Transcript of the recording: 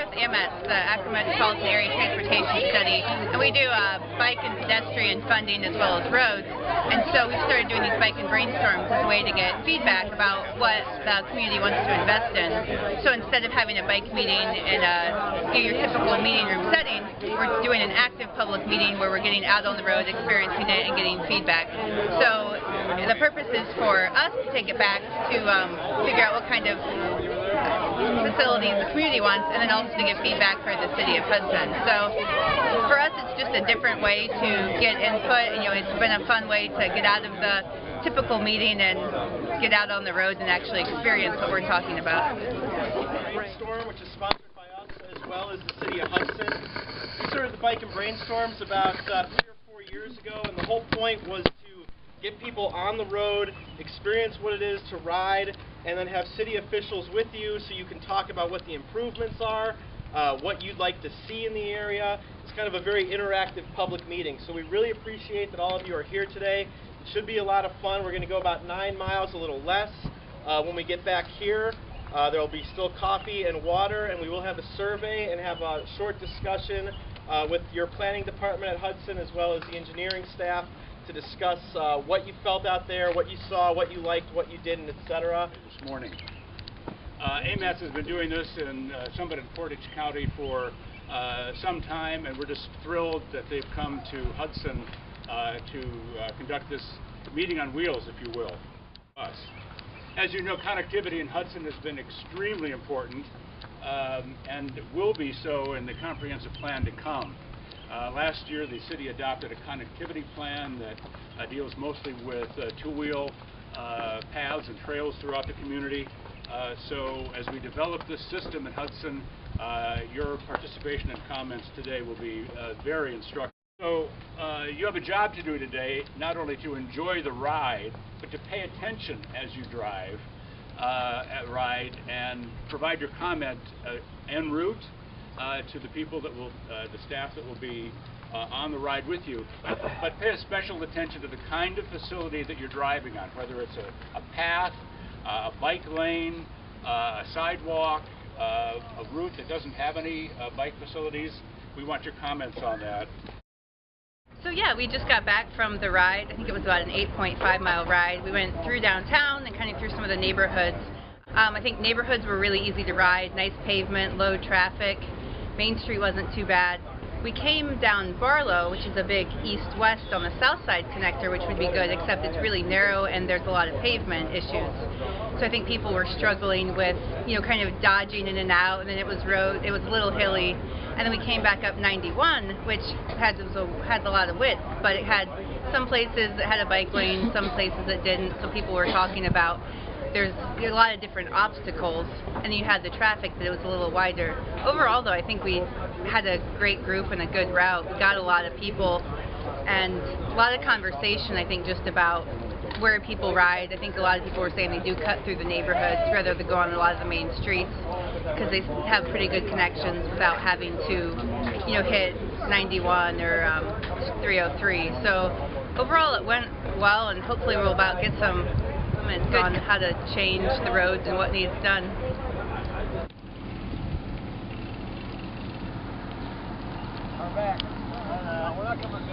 with AMETS, the Akron Metropolitan Area Transportation Study, and we do bike and pedestrian funding as well as roads. And so we started doing these Bike-N-Brainstorms as a way to get feedback about what the community wants to invest in. So instead of having a bike meeting in your typical meeting room setting, we're doing an active public meeting where we're getting out on the road, experiencing it, and getting feedback. So the purpose is for us to take it back to figure out what kind of facilities the community wants, and then also to get feedback for the city of Hudson. So for us, it's just a different way to get input, and it's been a fun way to get out of the typical meeting and get out on the roads and actually experience what we're talking about. Bike-N-Brainstorm, which is sponsored by us as well as the city of Hudson. We started the Bike-N-Brainstorms about 3 or 4 years ago, and the whole point was to get people on the road, experience what it is to ride, and then have city officials with you so you can talk about what the improvements are, what you'd like to see in the area. It's kind of a very interactive public meeting. So we really appreciate that all of you are here today. It should be a lot of fun. We're going to go about 9 miles, a little less. When we get back here, there will be still coffee and water, and we will have a survey and have a short discussion with your planning department at Hudson as well as the engineering staff to discuss what you felt out there, what you saw, what you liked, what you didn't, etc. This morning. AMETS has been doing this in Summit and Portage County for some time, and we're just thrilled that they've come to Hudson to conduct this meeting on wheels, if you will, us. As you know, connectivity in Hudson has been extremely important and will be so in the comprehensive plan to come. Last year, the city adopted a connectivity plan that deals mostly with two-wheel paths and trails throughout the community. So as we develop this system in Hudson, your participation and comments today will be very instructive. So you have a job to do today, not only to enjoy the ride, but to pay attention as you drive, ride, and provide your comment en route to the people that will, the staff that will be on the ride with you, but pay a special attention to the kind of facility that you're driving on, whether it's a path, a bike lane, a sidewalk, a route that doesn't have any bike facilities. We want your comments on that. So yeah, we just got back from the ride. I think it was about an 8.5-mile ride. We went through downtown and kind of through some of the neighborhoods. I think neighborhoods were really easy to ride, nice pavement, low traffic. Main Street wasn't too bad. We came down Barlow, which is a big east-west on the south side connector, which would be good, except it's really narrow and there's a lot of pavement issues. So I think people were struggling with, kind of dodging in and out, and then it was a little hilly. And then we came back up 91, which had a lot of width, but it had some places that had a bike lane, some places that didn't, so people were talking about there's a lot of different obstacles, and you had the traffic that it was a little wider. Overall, though, I think we had a great group and a good route. We got a lot of people, and a lot of conversation, I think, just about where people ride. I think a lot of people were saying they do cut through the neighborhoods rather than go on a lot of the main streets because they have pretty good connections without having to, hit 91 or 303. So overall, it went well, and hopefully we'll about get some comments on how to change the roads and what needs done. We're back. We're not coming